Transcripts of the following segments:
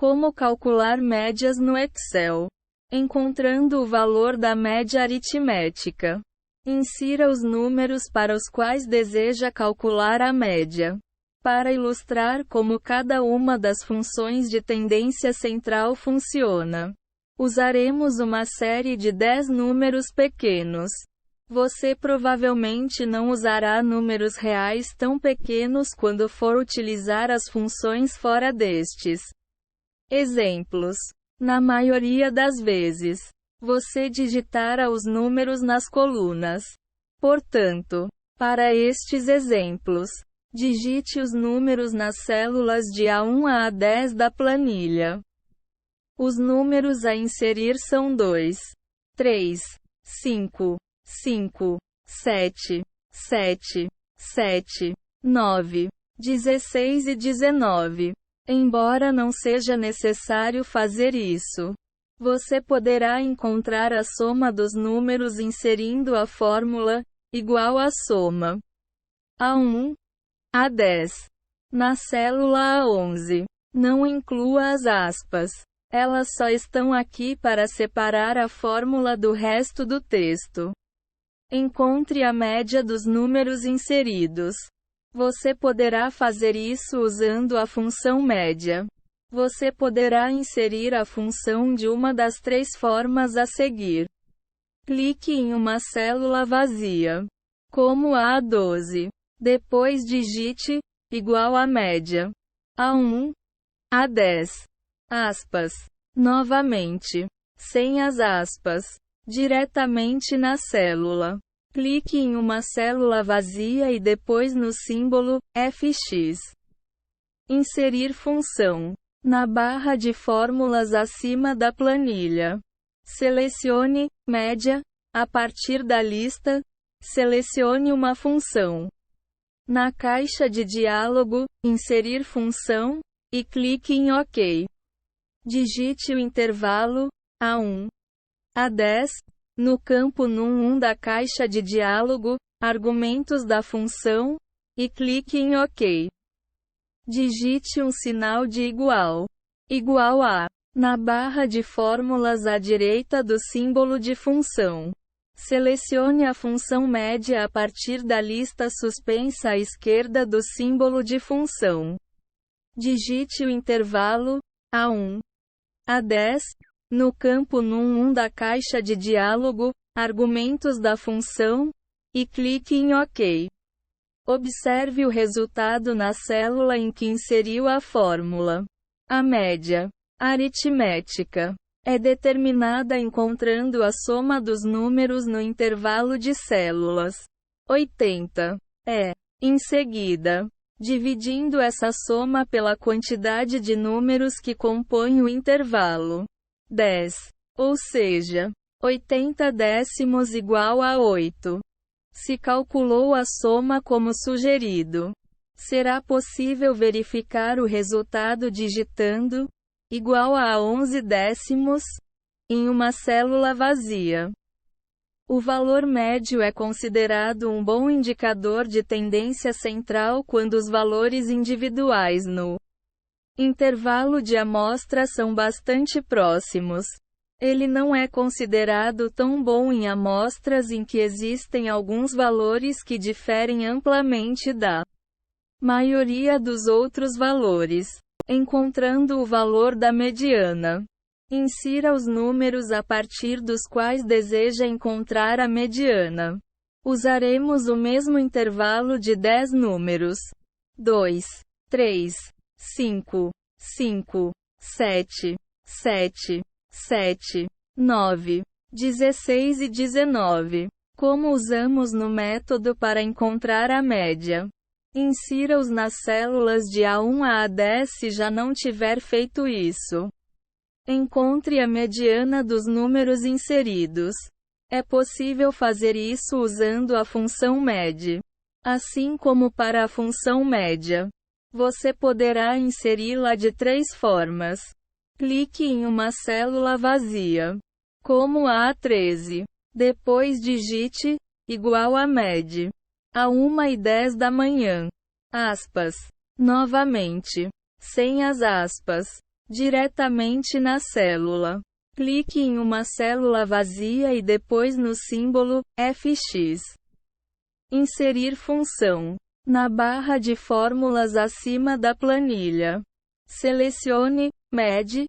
Como calcular médias no Excel? Encontrando o valor da média aritmética. Insira os números para os quais deseja calcular a média. Para ilustrar como cada uma das funções de tendência central funciona, usaremos uma série de 10 números pequenos. Você provavelmente não usará números reais tão pequenos quando for utilizar as funções fora destes exemplos. Na maioria das vezes, você digitará os números nas colunas. Portanto, para estes exemplos, digite os números nas células de A1 a A10 da planilha. Os números a inserir são 2, 3, 5, 5, 7, 7, 7, 9, 16 e 19. Embora não seja necessário fazer isso, você poderá encontrar a soma dos números inserindo a fórmula, igual à soma A1, A10, na célula A11. Não inclua as aspas. Elas só estão aqui para separar a fórmula do resto do texto. Encontre a média dos números inseridos. Você poderá fazer isso usando a função média. Você poderá inserir a função de uma das 3 formas a seguir. Clique em uma célula vazia, como a A12. Depois digite, igual a média. A1, A10. Aspas. Novamente, sem as aspas, diretamente na célula. Clique em uma célula vazia e depois no símbolo FX. Inserir função. Na barra de fórmulas acima da planilha, selecione média. A partir da lista, selecione uma função. Na caixa de diálogo, inserir função, e clique em OK. Digite o intervalo A1, A10, no campo num 1 da caixa de diálogo, argumentos da função, e clique em OK. Digite um sinal de igual a, na barra de fórmulas à direita do símbolo de função. Selecione a função média a partir da lista suspensa à esquerda do símbolo de função. Digite o intervalo A1, A10, no campo num 1 da caixa de diálogo, argumentos da função, e clique em OK. Observe o resultado na célula em que inseriu a fórmula. A média aritmética é determinada encontrando a soma dos números no intervalo de células 80. Em seguida, dividindo essa soma pela quantidade de números que compõem o intervalo 10, ou seja, 80 décimos igual a 8. Se calculou a soma como sugerido, será possível verificar o resultado digitando igual a 11 décimos em uma célula vazia. O valor médio é considerado um bom indicador de tendência central quando os valores individuais no intervalo de amostra são bastante próximos. Ele não é considerado tão bom em amostras em que existem alguns valores que diferem amplamente da maioria dos outros valores. Encontrando o valor da mediana. Insira os números a partir dos quais deseja encontrar a mediana. Usaremos o mesmo intervalo de 10 números. 2, 3, 5, 5, 7, 7, 7, 9, 16 e 19. Como usamos no método para encontrar a média? Insira-os nas células de A1 a A10 se já não tiver feito isso. Encontre a mediana dos números inseridos. É possível fazer isso usando a função med. Assim como para a função média, você poderá inseri-la de 3 formas. Clique em uma célula vazia, como a A13. Depois digite, igual a med. A 1h10 da manhã. Aspas. Novamente. Sem as aspas. diretamente na célula. Clique em uma célula vazia e depois no símbolo FX. Inserir função. Na barra de fórmulas acima da planilha, selecione MED.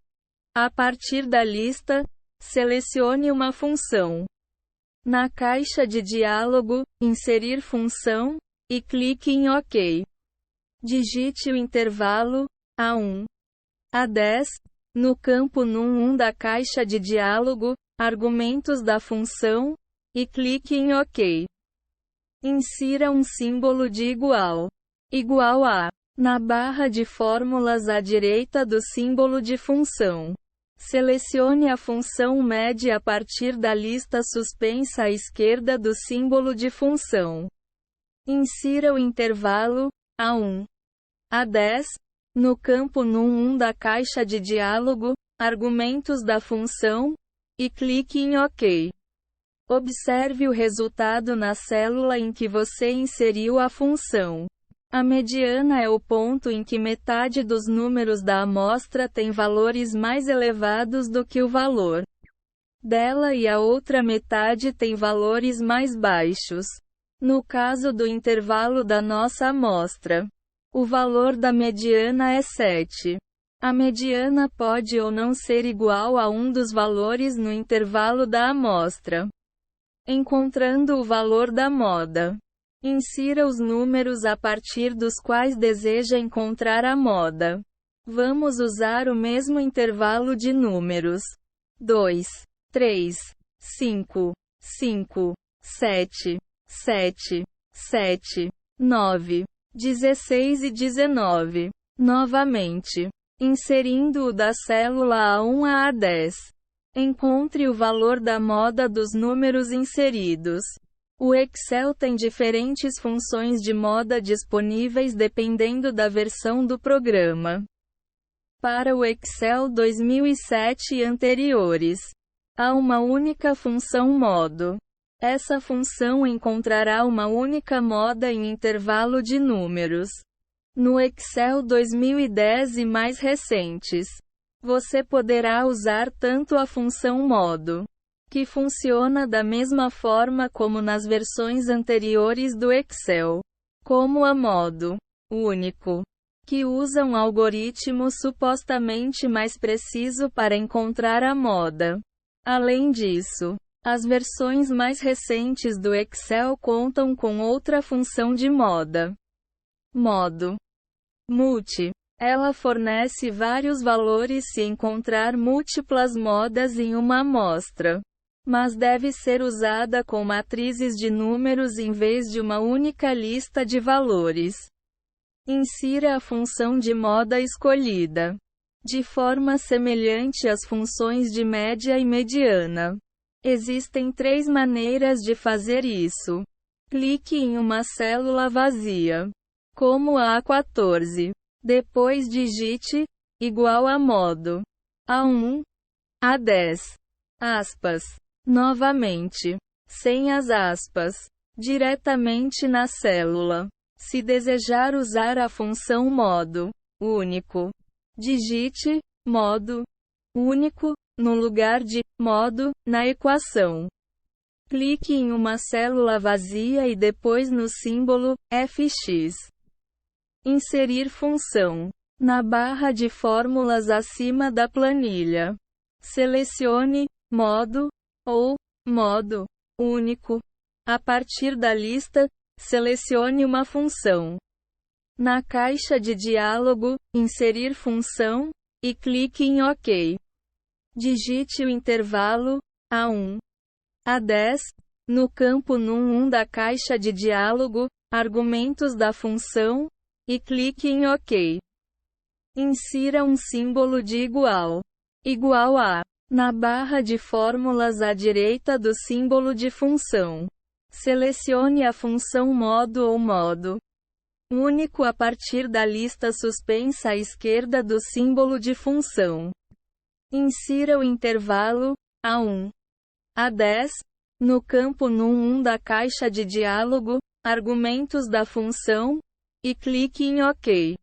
A partir da lista, selecione uma função. Na caixa de diálogo, inserir função, e clique em OK. Digite o intervalo A1 a 10 no campo num 1 da caixa de diálogo, argumentos da função, e clique em OK. Insira um símbolo de igual a, na barra de fórmulas à direita do símbolo de função. Selecione a função MED a partir da lista suspensa à esquerda do símbolo de função. Insira o intervalo A1 a 10 no campo num 1 da caixa de diálogo, argumentos da função, e clique em OK. Observe o resultado na célula em que você inseriu a função. A mediana é o ponto em que metade dos números da amostra tem valores mais elevados do que o valor dela e a outra metade tem valores mais baixos. No caso do intervalo da nossa amostra, o valor da mediana é 7. A mediana pode ou não ser igual a um dos valores no intervalo da amostra. Encontrando o valor da moda. Insira os números a partir dos quais deseja encontrar a moda. Vamos usar o mesmo intervalo de números: 2, 3, 5, 5, 7, 7, 7, 9, 16 e 19. Novamente, inserindo-o da célula A1 a A10. Encontre o valor da moda dos números inseridos. O Excel tem diferentes funções de moda disponíveis dependendo da versão do programa. Para o Excel 2007 e anteriores, há uma única função modo. Essa função encontrará uma única moda em intervalo de números. No Excel 2010 e mais recentes, você poderá usar tanto a função modo, que funciona da mesma forma como nas versões anteriores do Excel, como a modo único, que usa um algoritmo supostamente mais preciso para encontrar a moda. Além disso, as versões mais recentes do Excel contam com outra função de moda, modo multi. Ela fornece vários valores se encontrar múltiplas modas em uma amostra, mas deve ser usada com matrizes de números em vez de uma única lista de valores. Insira a função de moda escolhida. De forma semelhante às funções de média e mediana, existem 3 maneiras de fazer isso. Clique em uma célula vazia, como a A14. Depois digite igual a modo A1 a 10. Aspas. Novamente, sem as aspas, diretamente na célula. Se desejar usar a função modo único, digite modo único no lugar de modo na equação. Clique em uma célula vazia e depois no símbolo FX. Inserir função. Na barra de fórmulas acima da planilha, selecione modo ou modo único. A partir da lista, selecione uma função. Na caixa de diálogo, inserir função, e clique em OK. Digite o intervalo A1 a 10 no campo num 1 da caixa de diálogo, argumentos da função, e clique em OK. Insira um símbolo de igual a, na barra de fórmulas à direita do símbolo de função. Selecione a função modo ou modo único a partir da lista suspensa à esquerda do símbolo de função. Insira o intervalo A1 a 10 no campo num 1 da caixa de diálogo, argumentos da função, e clique em OK.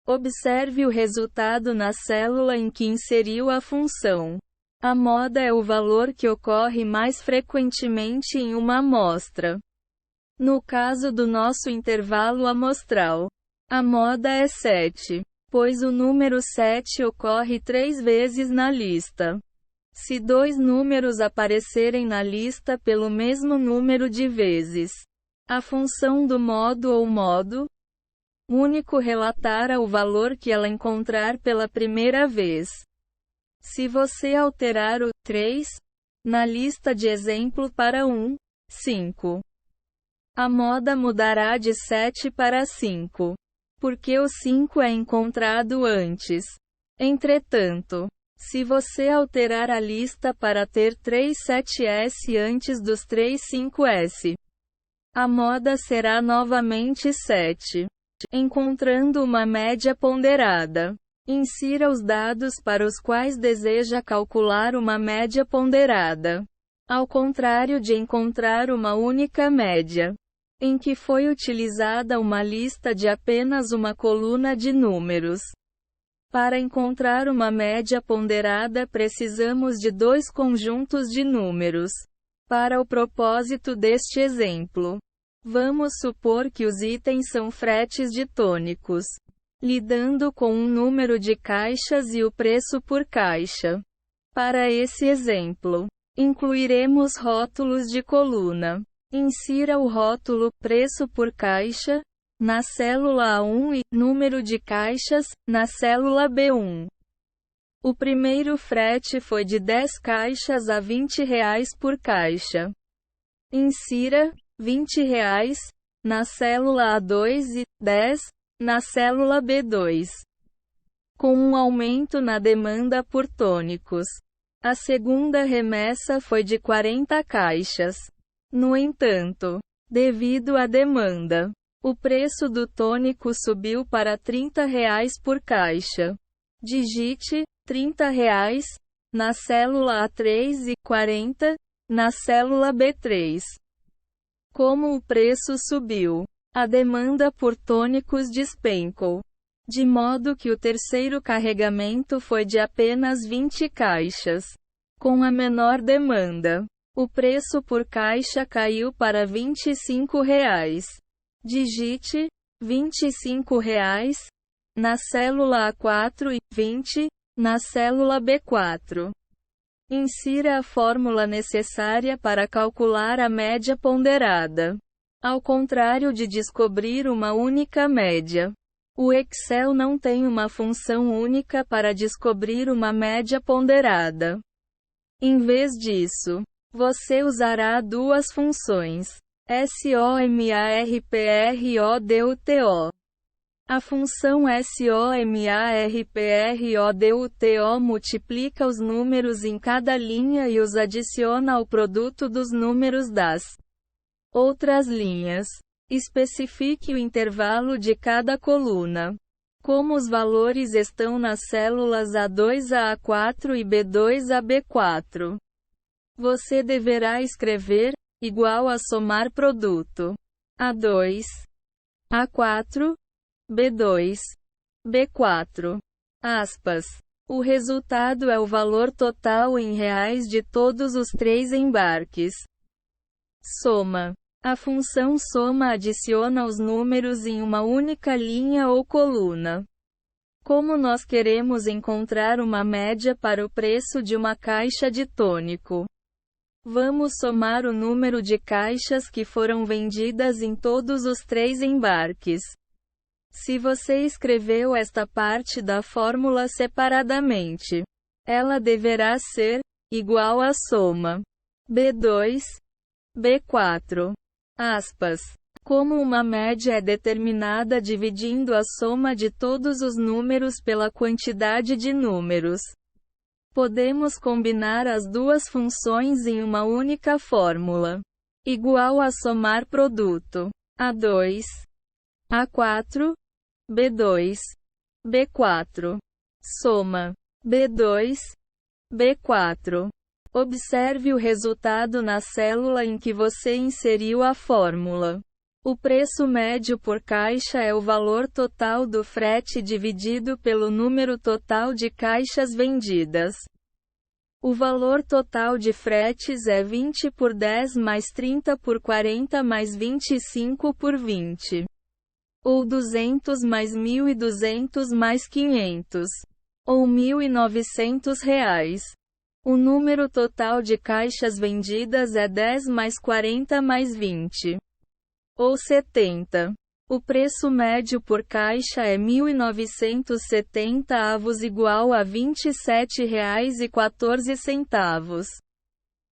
Observe o resultado na célula em que inseriu a função. A moda é o valor que ocorre mais frequentemente em uma amostra. No caso do nosso intervalo amostral, a moda é 7, pois o número 7 ocorre 3 vezes na lista. Se 2 números aparecerem na lista pelo mesmo número de vezes, a função do modo ou modo único relatará o valor que ela encontrar pela primeira vez. Se você alterar o 3 na lista de exemplo para 5, a moda mudará de 7 para 5, porque o 5 é encontrado antes. Entretanto, se você alterar a lista para ter 3 7s antes dos 3 5s, a moda será novamente 7. Encontrando uma média ponderada. Insira os dados para os quais deseja calcular uma média ponderada. Ao contrário de encontrar uma única média, em que foi utilizada uma lista de apenas uma coluna de números. Para encontrar uma média ponderada precisamos de 2 conjuntos de números. Para o propósito deste exemplo, vamos supor que os itens são fretes de tônicos, lidando com um número de caixas e o preço por caixa. Para esse exemplo, incluiremos rótulos de coluna. Insira o rótulo preço por caixa na célula A1 e número de caixas na célula B1. O primeiro frete foi de 10 caixas a R$ 20 por caixa. Insira R$ 20 na célula A2 e 10 na célula B2. Com um aumento na demanda por tônicos, a segunda remessa foi de 40 caixas. No entanto, devido à demanda, o preço do tônico subiu para R$ 30 por caixa. Digite R$ 30 na célula A3 e 40 na célula B3. Como o preço subiu, a demanda por tônicos despencou, de modo que o terceiro carregamento foi de apenas 20 caixas. Com a menor demanda, o preço por caixa caiu para R$ 25. Digite R$ 25 na célula A4 e 20 na célula B4. Insira a fórmula necessária para calcular a média ponderada. Ao contrário de descobrir uma única média, o Excel não tem uma função única para descobrir uma média ponderada. Em vez disso, você usará duas funções: SOMARPRODUTO. A função SOMARPRODUTO multiplica os números em cada linha e os adiciona ao produto dos números das outras linhas. Especifique o intervalo de cada coluna. Como os valores estão nas células A2 a A4 e B2 a B4, você deverá escrever igual a somar produto A2, A4, B2, B4. Aspas. O resultado é o valor total em reais de todos os 3 embarques. Soma. A função soma adiciona os números em uma única linha ou coluna. Como nós queremos encontrar uma média para o preço de uma caixa de tônico, vamos somar o número de caixas que foram vendidas em todos os 3 embarques. Se você escreveu esta parte da fórmula separadamente, ela deverá ser igual à soma B2, B4. Aspas. Como uma média é determinada dividindo a soma de todos os números pela quantidade de números, podemos combinar as duas funções em uma única fórmula. Igual a somar produto A2, A4, B2, B4. Soma B2, B4. Observe o resultado na célula em que você inseriu a fórmula. O preço médio por caixa é o valor total do frete dividido pelo número total de caixas vendidas. O valor total de fretes é 20 por 10 mais 30 por 40 mais 25 por 20. Ou 200 mais 1.200 mais 500. Ou R$ 1.900. O número total de caixas vendidas é 10 mais 40 mais 20. Ou 70. O preço médio por caixa é R$ 1.970 igual a R$ 27,14.